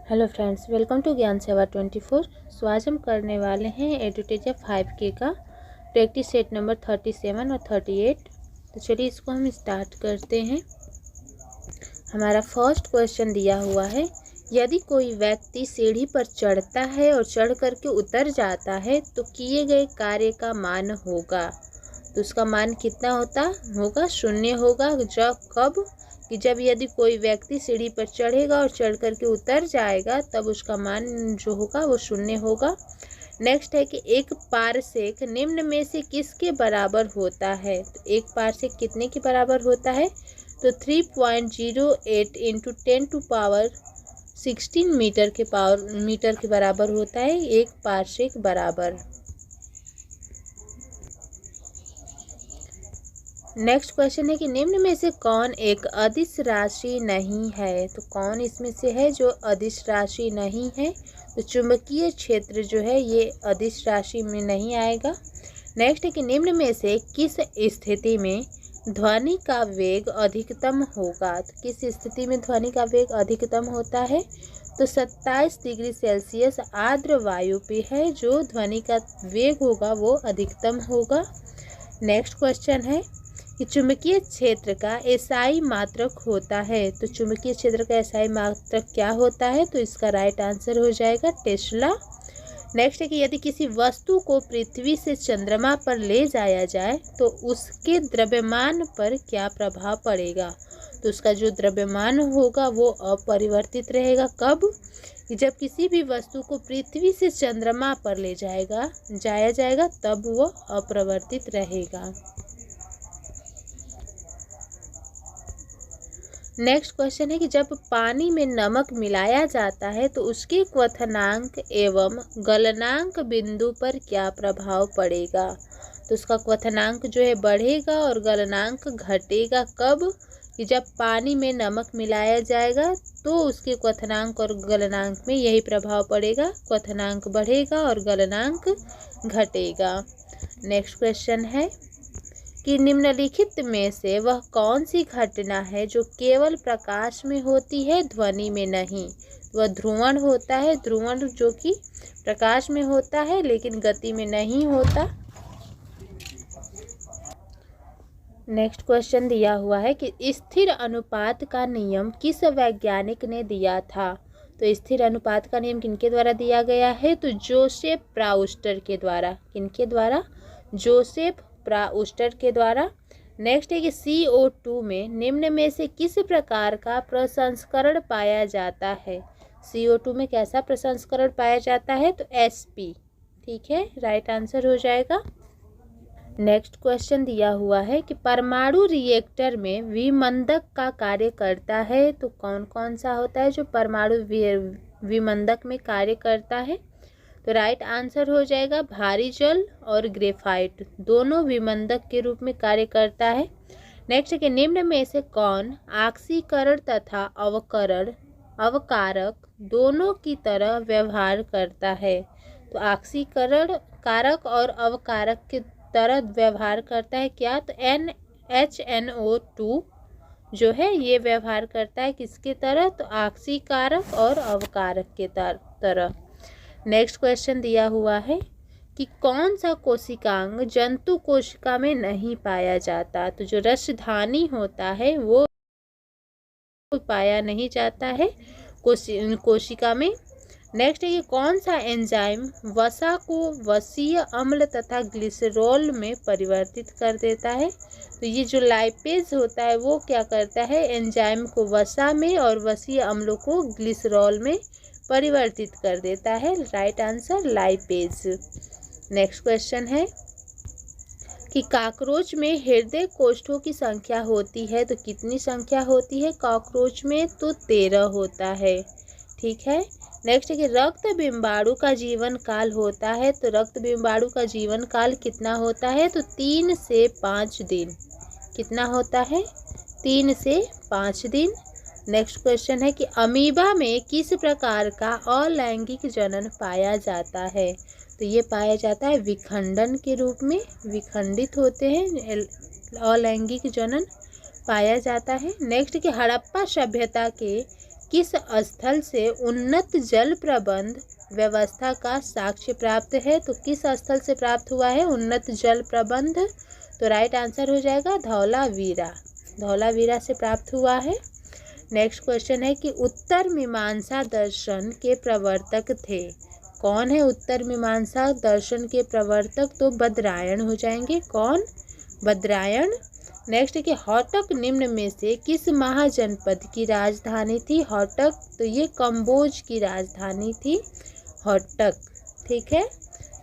Hello friends, welcome to ज्ञान सेवा 24। सो आज हम करने वाले हैं एडुटेजा 5K का प्रैक्टिस सेट नंबर 37 और 38। तो चलिए इसको हम स्टार्ट करते हैं। हमारा फर्स्ट क्वेश्चन दिया हुआ है, यदि कोई व्यक्ति सीढ़ी पर चढ़ता है और चढ़ करके उतर जाता है तो किए गए कार्य का मान होगा। तो उसका मान कितना होगा 0 होगा। जब यदि कोई व्यक्ति सीढ़ी पर चढ़ेगा और चढ़ करके उतर जाएगा तब उसका मान जो होगा वो 0 होगा। नेक्स्ट है कि एक पारसेक निम्न में से किसके बराबर होता है। तो एक पारसेक कितने के बराबर होता है, तो 3.08 इंटू 10⁻16 मीटर के बराबर होता है एक पारसेक बराबर। नेक्स्ट क्वेश्चन है कि निम्न में से कौन एक अदिश राशि नहीं है। तो कौन इसमें से है जो अदिश राशि नहीं है, तो चुंबकीय क्षेत्र जो है ये अदिश राशि में नहीं आएगा। नेक्स्ट है कि निम्न में से किस स्थिति में ध्वनि का वेग अधिकतम होगा। तो किस स्थिति में ध्वनि का वेग अधिकतम होता है, तो 27 डिग्री सेल्सियस आर्द्र वायु पे है जो ध्वनि का वेग होगा वो अधिकतम होगा। नेक्स्ट क्वेश्चन है कि चुंबकीय क्षेत्र का एसआई मात्रक होता है। तो चुंबकीय क्षेत्र का एसआई मात्रक क्या होता है, तो इसका राइट आंसर हो जाएगा टेस्ला। नेक्स्ट है कि यदि किसी वस्तु को पृथ्वी से चंद्रमा पर ले जाया जाए तो उसके द्रव्यमान पर क्या प्रभाव पड़ेगा। तो उसका जो द्रव्यमान होगा वो अपरिवर्तित रहेगा। कब, जब किसी भी वस्तु को पृथ्वी से चंद्रमा पर ले जाया जाएगा तब वो अपरिवर्तित रहेगा। नेक्स्ट क्वेश्चन है कि जब पानी में नमक मिलाया जाता है तो उसके क्वथनांक एवं गलनांक बिंदु पर क्या प्रभाव पड़ेगा। तो उसका क्वथनांक जो है बढ़ेगा और गलनांक घटेगा। कब, कि जब पानी में नमक मिलाया जाएगा तो उसके क्वथनांक और गलनांक में यही प्रभाव पड़ेगा, क्वथनांक बढ़ेगा और गलनांक घटेगा। नेक्स्ट क्वेश्चन है कि निम्नलिखित में से वह कौन सी घटना है जो केवल प्रकाश में होती है ध्वनि में नहीं। वह ध्रुवण होता है, ध्रुवण जो कि प्रकाश में होता है लेकिन गति में नहीं होता। नेक्स्ट क्वेश्चन दिया हुआ है कि स्थिर अनुपात का नियम किस वैज्ञानिक ने दिया था। तो स्थिर अनुपात का नियम किनके द्वारा दिया गया है, तो जोसेफ प्राउस्टर के द्वारा। किनके द्वारा, जोसेफ प्राउस्टर के द्वारा। नेक्स्ट है कि CO2 में निम्न में से किस प्रकार का प्रसंस्करण पाया जाता है। CO2 में कैसा प्रसंस्करण पाया जाता है, तो SP। ठीक है, राइट आंसर हो जाएगा। नेक्स्ट क्वेश्चन दिया हुआ है कि परमाणु रिएक्टर में विमंदक का कार्य करता है। तो कौन कौन सा होता है जो परमाणु विमंदक में कार्य करता है, तो राइट आंसर हो जाएगा भारी जल और ग्रेफाइट दोनों विमंदक के रूप में कार्य करता है। नेक्स्ट है कि निम्न में से कौन आक्सीकरण तथा अवकारक दोनों की तरह व्यवहार करता है। तो आक्सीकरण कारक और अवकारक की तरह व्यवहार करता है क्या, तो NHNO2 जो है ये व्यवहार करता है किसके तरह, तो आक्सीकारक और अवकारक के तरह। नेक्स्ट क्वेश्चन दिया हुआ है कि कौन सा कोशिकांग जंतु कोशिका में नहीं पाया जाता। तो जो रसधानी होता है वो पाया नहीं जाता है कोशिका में। नेक्स्ट है कि कौन सा एंजाइम वसा को वसीय अम्ल तथा ग्लिसरॉल में परिवर्तित कर देता है। तो ये जो लाइपेज होता है वो क्या करता है, एंजाइम को वसा में और वसीय अम्लों को ग्लिसरॉल में परिवर्तित कर देता है। Right answer lipase. Next question है कि कॉकरोच में हृदय कोष्ठों की संख्या होती है। तो कितनी संख्या होती है कॉकरोच में, तो 13 होता है। ठीक है। नेक्स्ट है कि रक्त बिंबाणु का जीवन काल होता है। तो रक्त बिंबाणु का जीवन काल कितना होता है, तो 3 से 5 दिन। कितना होता है, 3 से 5 दिन। नेक्स्ट क्वेश्चन है कि अमीबा में किस प्रकार का अलैंगिक जनन पाया जाता है। तो ये पाया जाता है विखंडन के रूप में, विखंडित होते हैं, अलैंगिक जनन पाया जाता है। नेक्स्ट कि हड़प्पा सभ्यता के किस स्थल से उन्नत जल प्रबंध व्यवस्था का साक्ष्य प्राप्त है? तो किस स्थल से प्राप्त हुआ है उन्नत जल प्रबंध? तो राइट आंसर हो जाएगा धौलावीरा। धौलावीरा से प्राप्त हुआ है। नेक्स्ट क्वेश्चन है कि उत्तर मीमांसा दर्शन के प्रवर्तक थे। कौन है उत्तर मीमांसा दर्शन के प्रवर्तक? तो बदरायण हो जाएंगे। कौन? बदरायण। नेक्स्ट है कि हौटक निम्न में से किस महाजनपद की राजधानी थी? हौटक, तो ये कंबोज की राजधानी थी हौटक। ठीक है।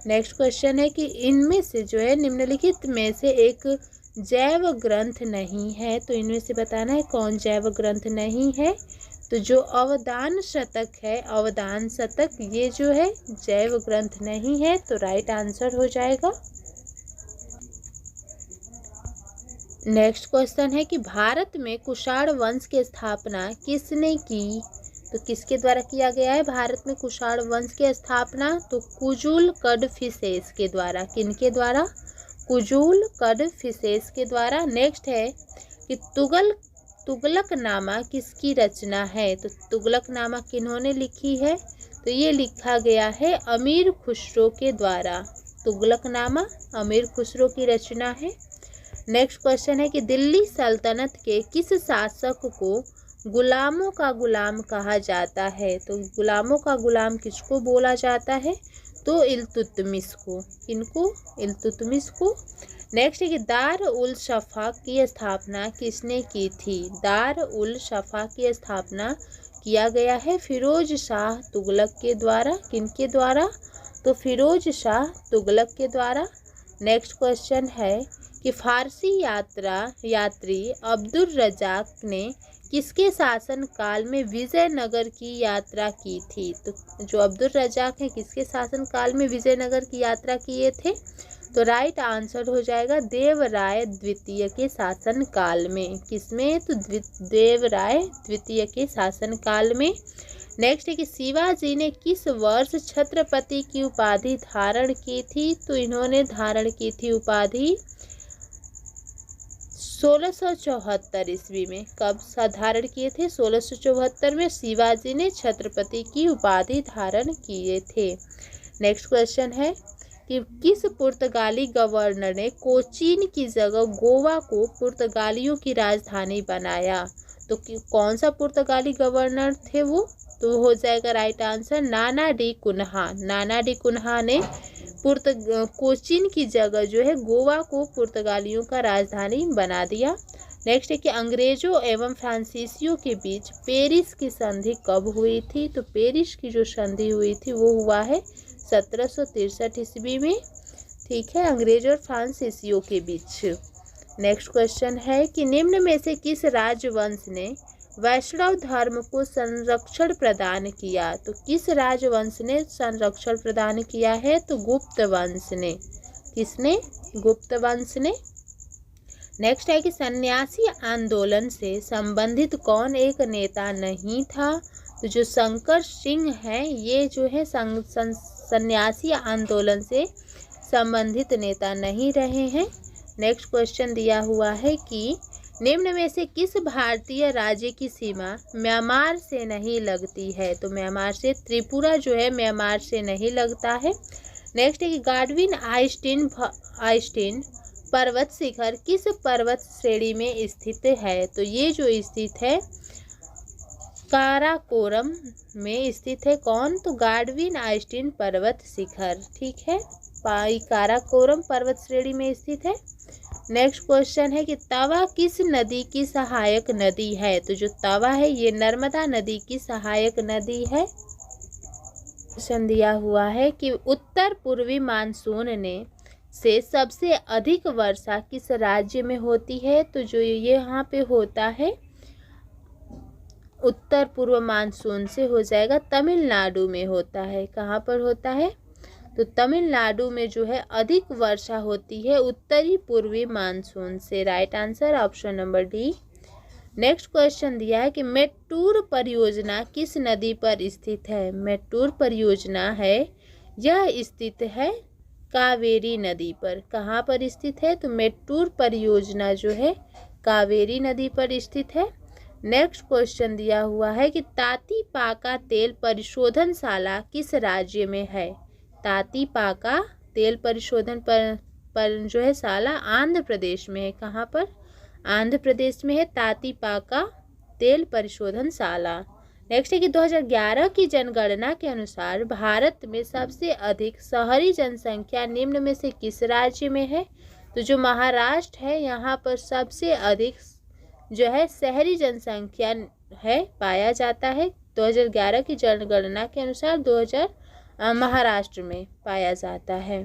नेक्स्ट क्वेश्चन है कि इनमें से जो है निम्नलिखित में से एक जैव ग्रंथ नहीं है। तो इनमें से बताना है कौन जैव ग्रंथ नहीं है। तो जो अवदान शतक है, अवदान शतक, ये जो है जैव ग्रंथ नहीं है। तो राइट आंसर हो जाएगा। नेक्स्ट क्वेश्चन है कि भारत में कुषाण वंश की स्थापना किसने की? तो किसके द्वारा किया गया है भारत में कुषाण वंश की स्थापना? तो कुजुल कडफिसेस के द्वारा। किनके द्वारा? कुजुल कडफिसेस के द्वारा। नेक्स्ट है कि तुगलकनामा किसकी रचना है? तो तुगलकनामा किन्होंने लिखी है? तो ये लिखा गया है अमीर खुसरो के द्वारा। तुगलकनामा अमीर खुसरो की रचना है। नेक्स्ट क्वेश्चन है कि दिल्ली सल्तनत के किस शासक को गुलामों का गुलाम कहा जाता है? तो गुलामों का गुलाम किसको बोला जाता है? तो इल्तुतमिश को। किनको? इल्तुतमिश को। नेक्स्ट है कि दार उल शफा की स्थापना किसने की थी? दार उल शफा की स्थापना किया गया है फिरोज शाह तुगलक के द्वारा। किनके द्वारा? तो फिरोज शाह तुगलक के द्वारा। नेक्स्ट क्वेश्चन है कि फारसी यात्री अब्दुल रजाक ने किसके शासन काल में विजयनगर की यात्रा की थी? तो जो अब्दुल रजाक हैं किसके शासन काल में विजयनगर की यात्रा किए थे? तो राइट आंसर हो जाएगा देवराय द्वितीय के शासन काल में। किसमें? तो देवराय द्वितीय के शासन काल में। नेक्स्ट है कि शिवाजी ने किस वर्ष छत्रपति की उपाधि धारण की थी? तो इन्होंने धारण की थी उपाधि 1674 ईस्वी में। कब धारण किए थे? 1674 में शिवाजी ने छत्रपति की उपाधि धारण किए थे। नेक्स्ट क्वेश्चन है कि किस पुर्तगाली गवर्नर ने कोचीन की जगह गोवा को पुर्तगालियों की राजधानी बनाया? तो कौन सा पुर्तगाली गवर्नर थे वो? तो हो जाएगा राइट आंसर नाना डी कुन्हा। नाना डी कुन्हा ने कोचीन की जगह जो है गोवा को पुर्तगालियों का राजधानी बना दिया। नेक्स्ट है कि अंग्रेजों एवं फ्रांसीसियों के बीच पेरिस की संधि कब हुई थी? तो पेरिस की जो संधि हुई थी वो हुआ है 1763 ईस्वी में। ठीक है, अंग्रेजों और फ्रांसीसियों के बीच। नेक्स्ट क्वेश्चन है कि निम्न में से किस राजवंश ने वैष्णव धर्म को संरक्षण प्रदान किया? तो किस राजवंश ने संरक्षण प्रदान किया है? तो गुप्त वंश ने। किसने? गुप्त वंश ने। नेक्स्ट है कि सन्यासी आंदोलन से संबंधित कौन एक नेता नहीं था? तो जो शंकर सिंह है ये जो है सन्यासी आंदोलन से संबंधित नेता नहीं रहे हैं। नेक्स्ट क्वेश्चन दिया हुआ है कि निम्न में से किस भारतीय राज्य की सीमा म्यांमार से नहीं लगती है? तो म्यांमार से त्रिपुरा जो है म्यांमार से नहीं लगता है। नेक्स्ट है कि गाडविन आइस्टीन पर्वत शिखर किस पर्वत श्रेणी में स्थित है? तो ये जो स्थित है काराकोरम में स्थित है। कौन? तो गाडविन आइस्टीन पर्वत शिखर। ठीक है, काराकोरम पर्वत श्रेणी में स्थित है। नेक्स्ट क्वेश्चन है कि तवा किस नदी की सहायक नदी है? तो जो तवा है ये नर्मदा नदी की सहायक नदी है। क्वेश्चन दिया हुआ है कि उत्तर पूर्वी मानसून ने से सबसे अधिक वर्षा किस राज्य में होती है? तो जो ये यहाँ पे होता है उत्तर पूर्व मानसून से हो जाएगा तमिलनाडु में होता है। कहाँ पर होता है? तो तमिलनाडु में जो है अधिक वर्षा होती है उत्तरी पूर्वी मानसून से। Right answer option number D. Next question दिया है कि मेट्टूर परियोजना किस नदी पर स्थित है? मेट्टूर परियोजना है यह स्थित है कावेरी नदी पर। कहाँ पर स्थित है? तो मेट्टूर परियोजना जो है कावेरी नदी पर स्थित है। नेक्स्ट क्वेश्चन दिया हुआ है कि तातीपाका तेल परिशोधनशाला किस राज्य में है। तातीपाका तेल परिशोधन पर जो है शाला आंध्र प्रदेश में है। कहाँ पर? आंध्र प्रदेश में है तातीपाका तेल परिशोधनशाला। नेक्स्ट है कि 2011 की जनगणना के अनुसार भारत में सबसे अधिक शहरी जनसंख्या निम्न में से किस राज्य में है। तो जो महाराष्ट्र है यहाँ पर सबसे अधिक जो है शहरी जनसंख्या है पाया जाता है। 2011 की जनगणना के अनुसार महाराष्ट्र में पाया जाता है।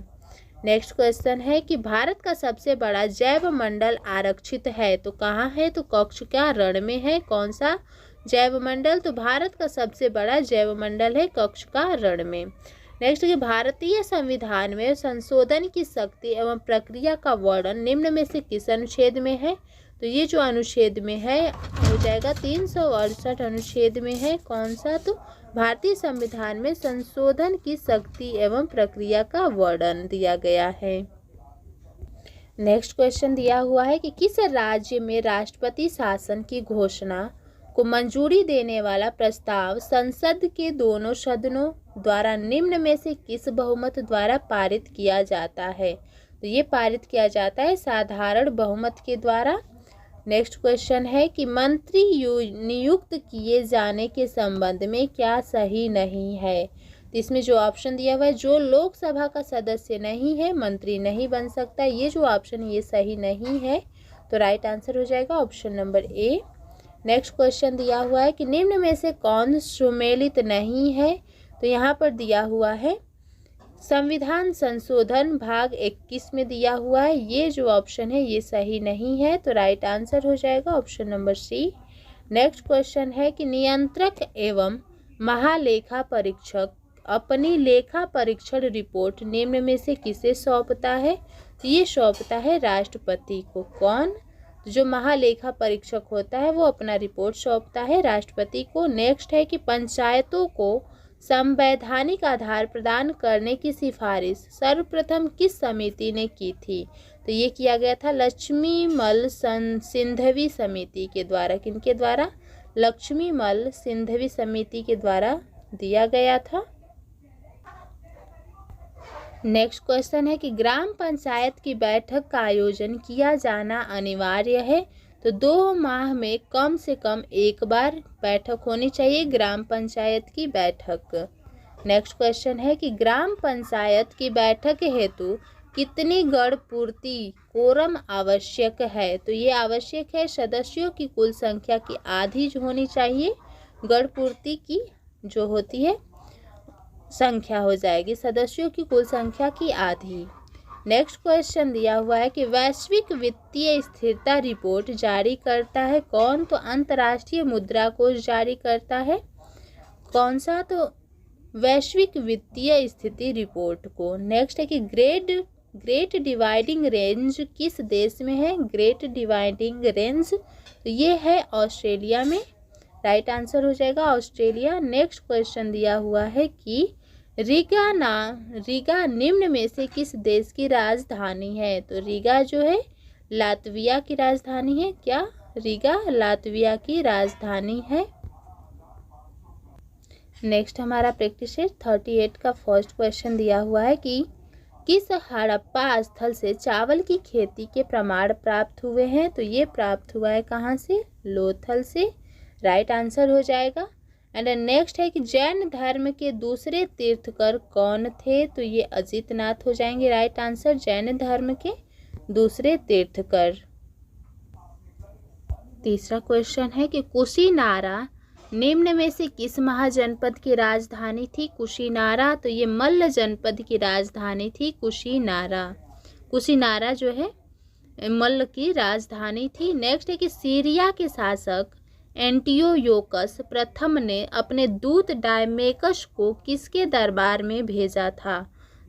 नेक्स्ट क्वेश्चन है कि भारत का सबसे बड़ा जैव मंडल आरक्षित है तो कहाँ है। तो कक्ष का रण में है। कौन सा जैव मंडल? तो भारत का सबसे बड़ा जैव मंडल है कक्ष का रण में। नेक्स्ट है भारतीय संविधान में संशोधन की शक्ति एवं प्रक्रिया का वर्णन निम्न में से किस अनुच्छेद में है। तो ये जो अनुच्छेद में है हो जाएगा 368 अनुच्छेद में है। कौन सा? तो भारतीय संविधान में संशोधन की शक्ति एवं प्रक्रिया का वर्णन दिया गया है। नेक्स्ट क्वेश्चन दिया हुआ है कि किस राज्य में राष्ट्रपति शासन की घोषणा को मंजूरी देने वाला प्रस्ताव संसद के दोनों सदनों द्वारा निम्न में से किस बहुमत द्वारा पारित किया जाता है। तो ये पारित किया जाता है साधारण बहुमत के द्वारा। नेक्स्ट क्वेश्चन है कि मंत्री नियुक्त किए जाने के संबंध में क्या सही नहीं है। तो इसमें जो ऑप्शन दिया हुआ है जो लोकसभा का सदस्य नहीं है मंत्री नहीं बन सकता, ये जो ऑप्शन है ये सही नहीं है। तो राइट आंसर हो जाएगा option number A. Next question दिया हुआ है कि निम्न में से कौन सुमेलित नहीं है। तो यहाँ पर दिया हुआ है संविधान संशोधन भाग 21 में दिया हुआ है। ये जो ऑप्शन है ये सही नहीं है। तो राइट आंसर हो जाएगा option number C. Next question है कि नियंत्रक एवं महालेखा परीक्षक अपनी लेखा परीक्षण रिपोर्ट निम्न में से किसे सौंपता है। तो ये सौंपता है राष्ट्रपति को। कौन? जो महालेखा परीक्षक होता है वो अपना रिपोर्ट सौंपता है राष्ट्रपति को। नेक्स्ट है कि पंचायतों को संवैधानिक आधार प्रदान करने की सिफारिश सर्वप्रथम किस समिति ने की थी। तो ये किया गया था लक्ष्मीमल सिंघवी समिति के द्वारा। किनके द्वारा? लक्ष्मीमल सिंघवी समिति के द्वारा दिया गया था। नेक्स्ट क्वेश्चन है कि ग्राम पंचायत की बैठक का आयोजन किया जाना अनिवार्य है। तो 2 माह में कम से कम एक बार बैठक होनी चाहिए ग्राम पंचायत की बैठक। नेक्स्ट क्वेश्चन है कि ग्राम पंचायत की बैठक हेतु कितनी गण पूर्ति कोरम आवश्यक है। तो ये आवश्यक है सदस्यों की कुल संख्या की आधी होनी चाहिए। गण पूर्ति की जो होती है संख्या हो जाएगी सदस्यों की कुल संख्या की आधी। नेक्स्ट क्वेश्चन दिया हुआ है कि वैश्विक वित्तीय स्थिरता रिपोर्ट जारी करता है कौन। तो अंतर्राष्ट्रीय मुद्रा कोष जारी करता है। कौन सा? तो वैश्विक वित्तीय स्थिति रिपोर्ट को। नेक्स्ट है कि ग्रेट डिवाइडिंग रेंज किस देश में है। ग्रेट डिवाइडिंग रेंज तो ये है ऑस्ट्रेलिया में। राइट आंसर हो जाएगा ऑस्ट्रेलिया। नेक्स्ट क्वेश्चन दिया हुआ है कि रीगा निम्न में से किस देश की राजधानी है। तो रीगा जो है लातविया की राजधानी है। क्या? रीगा लातविया की राजधानी है। नेक्स्ट हमारा प्रैक्टिस है 38 का फर्स्ट क्वेश्चन दिया हुआ है कि किस हड़प्पा स्थल से चावल की खेती के प्रमाण प्राप्त हुए हैं। तो ये प्राप्त हुआ है कहाँ से? लोथल से। राइट आंसर हो जाएगा। एंड नेक्स्ट है कि जैन धर्म के दूसरे तीर्थकर कौन थे। तो ये अजितनाथ हो जाएंगे। राइट आंसर जैन धर्म के दूसरे तीर्थकर। तीसरा क्वेश्चन है कि कुशीनारा निम्न में से किस महाजनपद की राजधानी थी। कुशीनारा तो ये मल्ल जनपद की राजधानी थी कुशीनारा। कुशीनारा जो है मल्ल की राजधानी थी। नेक्स्ट है कि सीरिया के शासक एंटियोकोस प्रथम ने अपने दूत डायमेकस को किसके दरबार में भेजा था।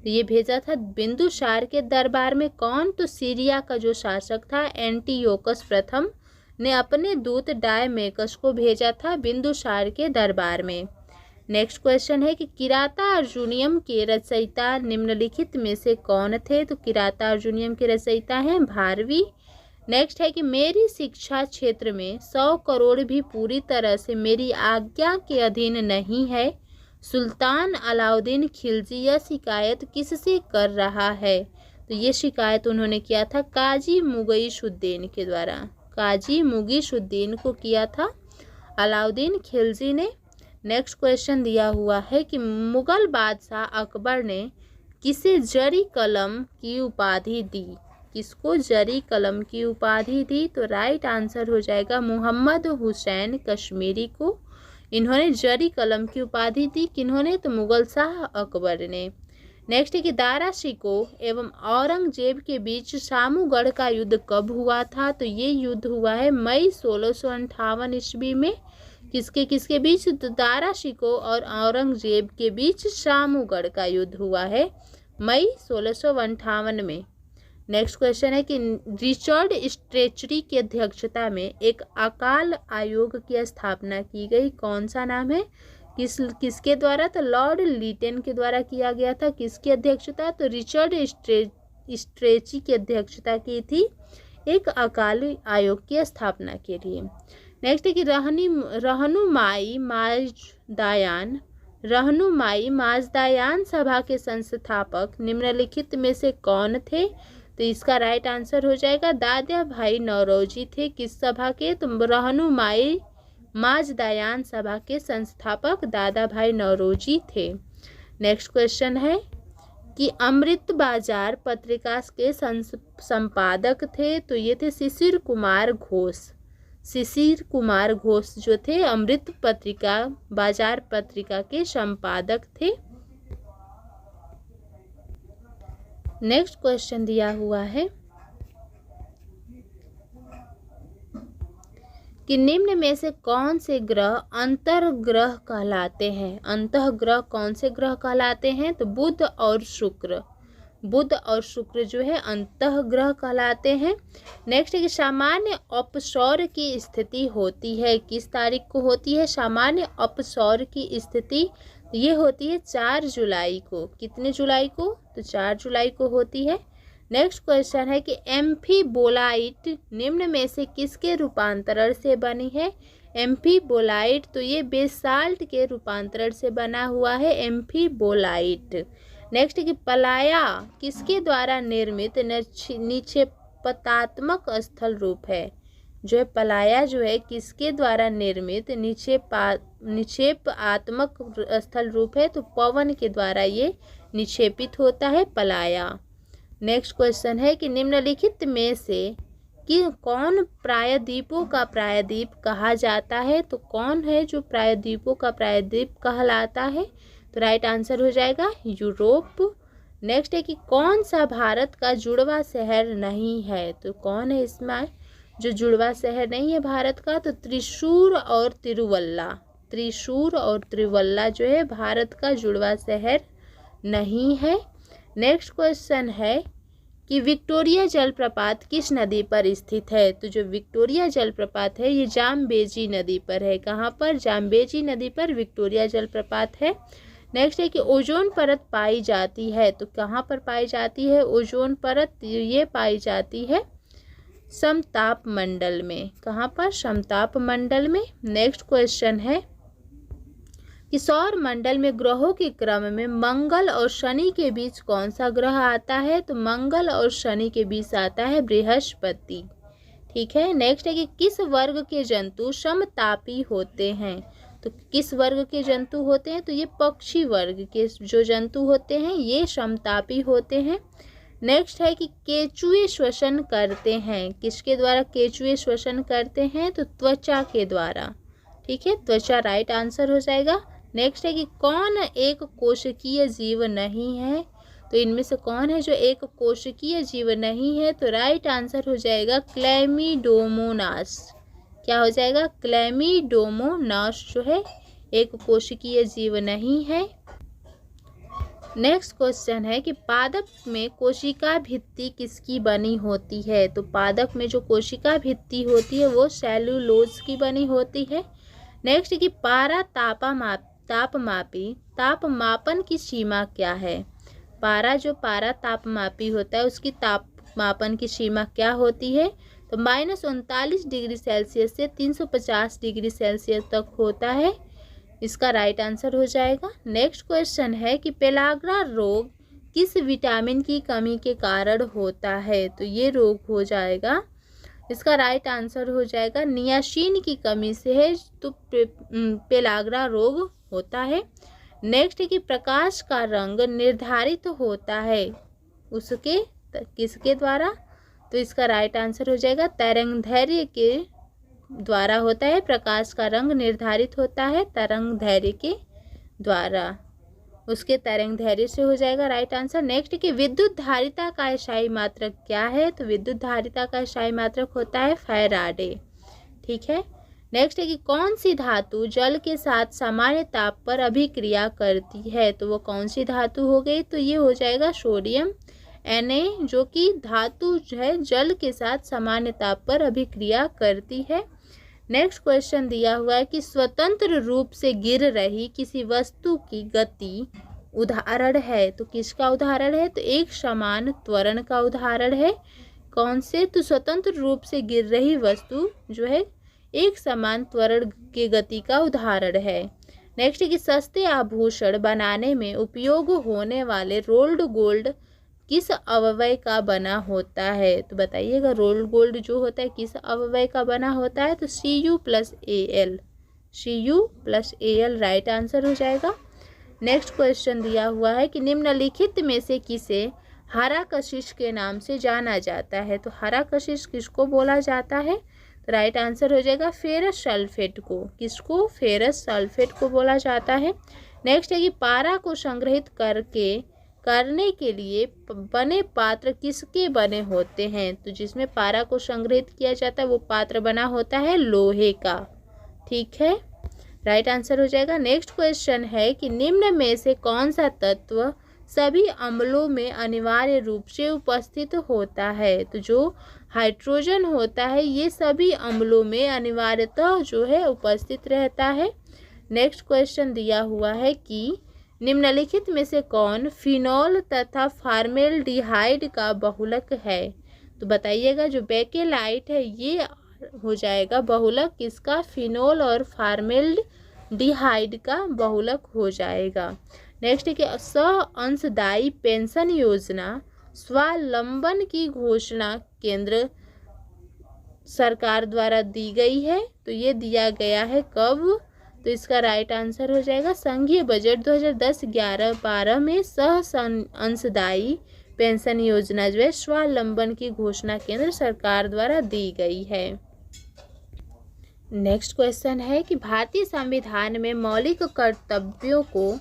तो ये भेजा था बिंदुसार के दरबार में। कौन? तो सीरिया का जो शासक था एंटियोकोस प्रथम ने अपने दूत डायमेकस को भेजा था बिंदुसार के दरबार में। नेक्स्ट क्वेश्चन है कि किराता अर्जुनियम के रचयिता निम्नलिखित में से कौन थे। तो किराता अर्जुनियम के रचयिता हैं भारवी। नेक्स्ट है कि मेरी शिक्षा क्षेत्र में 100 करोड़ भी पूरी तरह से मेरी आज्ञा के अधीन नहीं है। सुल्तान अलाउद्दीन खिलजी यह शिकायत किससे कर रहा है? तो ये शिकायत उन्होंने किया था काजी मुगीशुद्दीन के द्वारा। काजी मुगीशुद्दीन को किया था अलाउद्दीन खिलजी ने। नेक्स्ट क्वेश्चन दिया हुआ है कि मुगल बादशाह अकबर ने किसे जरी कलम की उपाधि दी? किसको जरी कलम की उपाधि दी? तो राइट आंसर हो जाएगा मोहम्मद हुसैन कश्मीरी को। इन्होंने जरी कलम की उपाधि दी। किन्होंने? तो मुगल शाह अकबर ने। नेक्स्ट है कि दारा शिकोह एवं औरंगजेब के बीच शामूगढ़ का युद्ध कब हुआ था? तो ये युद्ध हुआ है मई 1658 ईस्वी में। किसके किसके बीच? तो दारा शिकोह और औरंगजेब के बीच शामूगढ़ का युद्ध हुआ है मई 1658 में। नेक्स्ट क्वेश्चन है कि रिचर्ड स्ट्रेचरी की अध्यक्षता में एक अकाल आयोग की स्थापना की गई। कौन सा नाम है? किसके द्वारा? तो लॉर्ड लीटन के द्वारा किया गया था। किसकी अध्यक्षता? तो रिचर्ड स्ट्रेची की अध्यक्षता की थी एक अकाल आयोग की स्थापना के लिए। नेक्स्ट है कि रहनुमाई माजदायान सभा के संस्थापक निम्नलिखित में से कौन थे? तो इसका राइट आंसर हो जाएगा दादा भाई नौरोजी थे। किस सभा के? तो रहनुमाई माजदायान सभा के संस्थापक दादा भाई नौरोजी थे। नेक्स्ट क्वेश्चन है कि अमृत बाजार पत्रिका के संपादक थे। तो ये थे शिशिर कुमार घोष। शिशिर कुमार घोष जो थे अमृत बाजार पत्रिका के संपादक थे। नेक्स्ट क्वेश्चन दिया हुआ है कि निम्न में से कौन से ग्रह अंतर्ग्रह कहलाते हैं? अंतःग्रह कौन से ग्रह कहलाते हैं? तो बुध और शुक्र। बुध और शुक्र जो है अंतःग्रह कहलाते हैं। नेक्स्ट है कि सामान्य अपसौर की स्थिति होती है किस तारीख को होती है? सामान्य अपसौर की स्थिति ये होती है 4 जुलाई को। कितने जुलाई को? तो 4 जुलाई को होती है। नेक्स्ट क्वेश्चन है कि एम्फीबोलाइट निम्न में से किसके रूपांतरण से बनी है? एम्फीबोलाइट तो ये बेसाल्ट के रूपांतरण से बना हुआ है एम्फीबोलाइट। नेक्स्ट है कि पलाया किसके द्वारा निर्मित निक्षेपात्मक स्थल रूप है? जो है पलाया जो है किसके द्वारा निर्मित निक्षेपात्मक स्थल रूप है? तो पवन के द्वारा ये निक्षेपित होता है पलाया। नेक्स्ट क्वेश्चन है कि निम्नलिखित में से कि कौन प्रायद्वीपों का प्रायद्वीप कहा जाता है? तो कौन है जो प्रायद्वीपों का प्रायद्वीप कहलाता है? तो राइट आंसर हो जाएगा यूरोप। नेक्स्ट है कि कौन सा भारत का जुड़वा शहर नहीं है? तो कौन है इसमें जो जुड़वा शहर नहीं है भारत का? तो त्रिशूर और तिरुवल्ला। त्रिशूर और तिरुवल्ला जो है भारत का जुड़वा शहर नहीं है। नेक्स्ट क्वेश्चन है कि विक्टोरिया जलप्रपात किस नदी पर स्थित है? तो जो विक्टोरिया जलप्रपात है ये जाम्बेजी नदी पर है। कहाँ पर? जाम्बेजी नदी पर विक्टोरिया जलप्रपात है। नेक्स्ट है कि ओजोन परत पाई जाती है। तो कहाँ पर पाई जाती है ओजोन परत? ये पाई जाती है समताप मंडल में। कहाँ पर? समताप मंडल में। नेक्स्ट क्वेश्चन है कि सौर मंडल में ग्रहों के क्रम में मंगल और शनि के बीच कौन सा ग्रह आता है? तो मंगल और शनि के बीच आता है बृहस्पति। ठीक है। नेक्स्ट है कि किस वर्ग के जंतु समतापी होते हैं? तो किस वर्ग के जंतु होते हैं? तो ये पक्षी वर्ग के जो जंतु होते हैं ये समतापी होते हैं। नेक्स्ट है कि केचुए श्वसन करते हैं। किसके द्वारा केचुए श्वसन करते हैं? तो त्वचा के द्वारा। ठीक है, त्वचा राइट आंसर हो जाएगा। नेक्स्ट है कि कौन एक कोशिकीय जीव नहीं है? तो इनमें से कौन है जो एक कोशिकीय जीव नहीं है? तो राइट आंसर हो जाएगा क्लैमिडोमोनास। क्या हो जाएगा? क्लैमिडोमोनास जो है एक कोशिकीय जीव नहीं है। नेक्स्ट क्वेश्चन है कि पादप में कोशिका भित्ति किसकी बनी होती है? तो पादप में जो कोशिका भित्ति होती है वो सेलुलोज की बनी होती है। नेक्स्ट कि पारा तापमापन की सीमा क्या है? पारा तापमापी होता है उसकी तापमापन की सीमा क्या होती है? तो -39 डिग्री सेल्सियस से 350 डिग्री सेल्सियस तक होता है। इसका राइट आंसर हो जाएगा। नेक्स्ट क्वेश्चन है कि पेलाग्रा रोग किस विटामिन की कमी के कारण होता है? तो ये रोग हो जाएगा, इसका राइट आंसर हो जाएगा नियासिन की कमी से है, तो पेलाग्रा रोग होता है। नेक्स्ट है कि प्रकाश का रंग निर्धारित होता है उसके किसके द्वारा? तो इसका राइट आंसर हो जाएगा तरंगदैर्घ्य के द्वारा होता है। प्रकाश का रंग निर्धारित होता है तरंगदैर्घ्य के द्वारा, उसके तरंगदैर्घ्य से हो जाएगा राइट आंसर। नेक्स्ट कि विद्युत धारिता का स्थायी मात्रक क्या है? तो विद्युत धारिता का स्थायी मात्रक होता है फैराडे। ठीक है। नेक्स्ट है कि कौन सी धातु जल के साथ सामान्य ताप पर अभिक्रिया करती है? तो वो कौन सी धातु हो गई? तो ये हो जाएगा सोडियम Na, जो कि धातु है जल के साथ सामान्य ताप पर अभिक्रिया करती है। नेक्स्ट क्वेश्चन दिया हुआ है कि स्वतंत्र रूप से गिर रही किसी वस्तु की गति उदाहरण है। तो किसका उदाहरण है? तो एक समान त्वरण का उदाहरण है। कौन से? तो स्वतंत्र रूप से गिर रही वस्तु जो है एक समान त्वरण की गति का उदाहरण है। नेक्स्ट है कि सस्ते आभूषण बनाने में उपयोग होने वाले रोल्ड गोल्ड किस अवयव का बना होता है? तो बताइएगा रोल्ड गोल्ड जो होता है किस अवयव का बना होता है? तो Cu+Al, Cu+Al राइट आंसर हो जाएगा। नेक्स्ट क्वेश्चन दिया हुआ है कि निम्नलिखित में से किसे हरा कशिश के नाम से जाना जाता है? तो हरा कशिश किसको बोला जाता है? तो राइट आंसर हो जाएगा फेरस सल्फेट को। किसको? फेरस सल्फेट को बोला जाता है। नेक्स्ट है कि पारा को संग्रहित करने के लिए बने पात्र किसके बने होते हैं? तो जिसमें पारा को संग्रहित किया जाता है वो पात्र बना होता है लोहे का। ठीक है, राइट आंसर हो जाएगा। नेक्स्ट क्वेश्चन है कि निम्न में से कौन सा तत्व सभी अम्लों में अनिवार्य रूप से उपस्थित होता है? तो जो हाइड्रोजन होता है ये सभी अम्लों में अनिवार्यतः जो है उपस्थित रहता है। नेक्स्ट क्वेश्चन दिया हुआ है कि निम्नलिखित में से कौन फिनॉल तथा फॉर्मेल्डिहाइड का बहुलक है? तो बताइएगा जो बेकेलाइट है ये हो जाएगा बहुलक किसका? फिनॉल और फॉर्मेल्डिहाइड का बहुलक हो जाएगा। नेक्स्ट है कि अंशदायी पेंशन योजना स्वावलंबन की घोषणा केंद्र सरकार द्वारा दी गई है। तो ये दिया गया है कब? तो इसका राइट आंसर हो जाएगा संघीय बजट 2010-11-12 में अंशदायी पेंशन योजना जो है स्वावलंबन की घोषणा केंद्र सरकार द्वारा दी गई है। नेक्स्ट क्वेश्चन है कि भारतीय संविधान में मौलिक कर्तव्यों को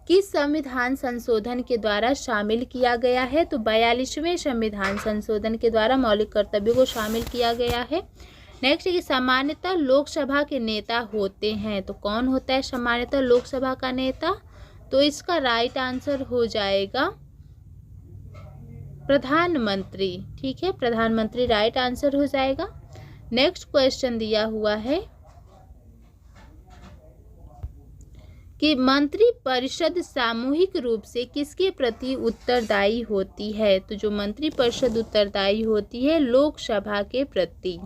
किस संविधान संशोधन के द्वारा शामिल किया गया है? तो 42वें संविधान संशोधन के द्वारा मौलिक कर्तव्यों को शामिल किया गया है। नेक्स्ट है कि सामान्यतः लोकसभा के नेता होते हैं। तो कौन होता है सामान्यतः लोकसभा का नेता? तो इसका राइट आंसर हो जाएगा प्रधानमंत्री। ठीक है, प्रधानमंत्री राइट आंसर हो जाएगा। नेक्स्ट क्वेश्चन दिया हुआ है कि मंत्रिपरिषद सामूहिक रूप से किसके प्रति उत्तरदायी होती है? तो जो मंत्रिपरिषद उत्तरदायी होती है लोकसभा के प्रति।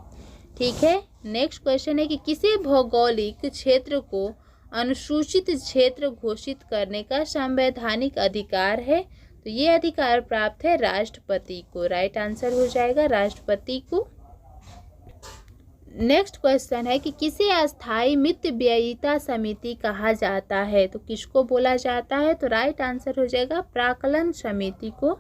ठीक है। नेक्स्ट क्वेश्चन है कि किसी भौगोलिक क्षेत्र को अनुसूचित क्षेत्र घोषित करने का संवैधानिक अधिकार है? तो ये अधिकार प्राप्त है राष्ट्रपति को। राइट आंसर हो जाएगा राष्ट्रपति को। नेक्स्ट क्वेश्चन है कि किसे अस्थायी मितव्ययिता समिति कहा जाता है? तो किसको बोला जाता है? तो राइट आंसर हो जाएगा प्राक्कलन समिति को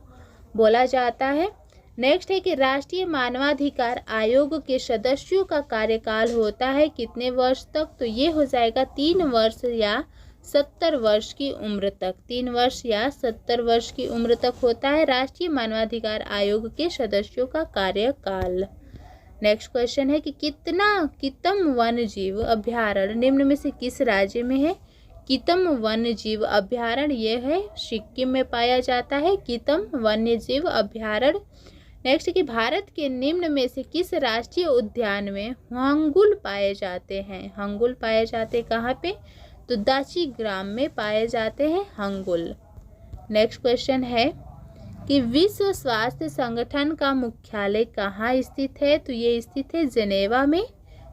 बोला जाता है। नेक्स्ट है कि राष्ट्रीय मानवाधिकार आयोग के सदस्यों का कार्यकाल होता है कितने वर्ष तक? तो ये हो जाएगा 3 वर्ष या 70 वर्ष की उम्र तक। 3 वर्ष या 70 वर्ष की उम्र तक होता है राष्ट्रीय मानवाधिकार आयोग के सदस्यों का कार्यकाल। नेक्स्ट क्वेश्चन है कि कितम वन्य जीव अभ्यारण्य निम्न में से किस राज्य में है? कितम वन्य जीव अभ्यारण्य ये है सिक्किम में पाया जाता है कितम वन्य जीव अभ्यारण्य। नेक्स्ट कि भारत के निम्न में से किस राष्ट्रीय उद्यान में हंगुल पाए जाते हैं? हंगुल पाए जाते कहाँ पे? तो दाची ग्राम में पाए जाते हैं हंगुल। नेक्स्ट क्वेश्चन है कि विश्व स्वास्थ्य संगठन का मुख्यालय कहाँ स्थित है? तो ये स्थित है जेनेवा में।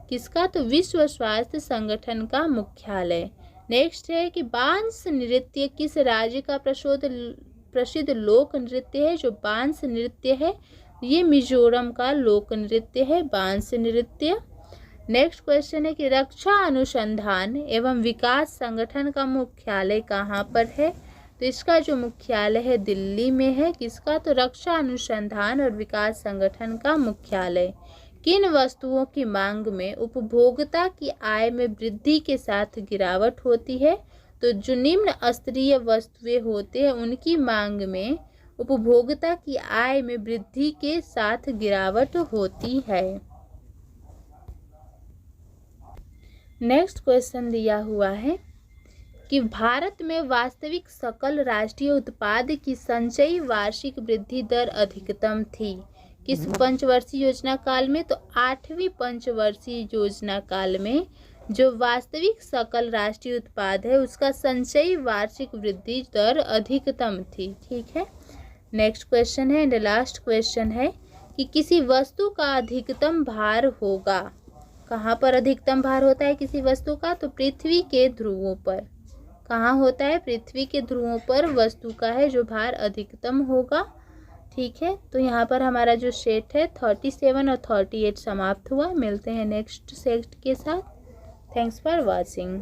किसका? तो विश्व स्वास्थ्य संगठन का मुख्यालय। नेक्स्ट है कि बांस नृत्य किस राज्य का प्रसिद्ध लोक नृत्य है? जो बांस नृत्य है ये मिजोरम का लोक नृत्य है, बांस नृत्य। नेक्स्ट क्वेश्चन है कि रक्षा अनुसंधान एवं विकास संगठन का मुख्यालय कहाँ पर है? तो इसका जो मुख्यालय है दिल्ली में है। किसका? तो रक्षा अनुसंधान और विकास संगठन का मुख्यालय। किन वस्तुओं की मांग में उपभोक्ता की आय में वृद्धि के साथ गिरावट होती है? तो जो निम्न स्तरीय वस्तुएं होते हैं उनकी मांग में उपभोक्ता की आय में वृद्धि के साथ गिरावट होती है। नेक्स्ट क्वेश्चन दिया हुआ है कि भारत में वास्तविक सकल राष्ट्रीय उत्पाद की संचयी वार्षिक वृद्धि दर अधिकतम थी किस पंचवर्षीय योजना काल में? तो 8वीं पंचवर्षीय योजना काल में जो वास्तविक सकल राष्ट्रीय उत्पाद है उसका संचयी वार्षिक वृद्धि दर अधिकतम थी। ठीक है। नेक्स्ट क्वेश्चन है एंड लास्ट क्वेश्चन है कि किसी वस्तु का अधिकतम भार होगा। कहाँ पर अधिकतम भार होता है किसी वस्तु का? तो पृथ्वी के ध्रुवों पर। कहाँ होता है? पृथ्वी के ध्रुवों पर वस्तु का है जो भार अधिकतम होगा। ठीक है। तो यहाँ पर हमारा जो सेट है 37 और 38 समाप्त हुआ। मिलते हैं नेक्स्ट सेट के साथ। Thanks for watching.